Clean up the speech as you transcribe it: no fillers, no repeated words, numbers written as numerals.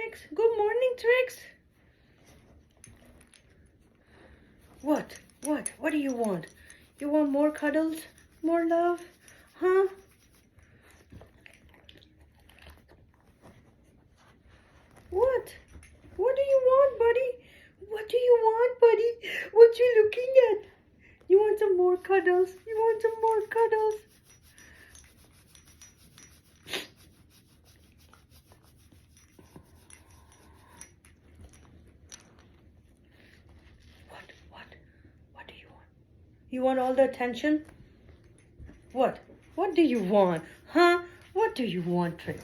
Trix. Good morning, Trix. What? What do you want? You want more cuddles? More love? Huh? What? What do you want, buddy? What do you want, buddy? What you looking at? You want some more cuddles? You want some more cuddles? What do you want? You want all the attention? What? What do you want? Huh? What do you want, Trix?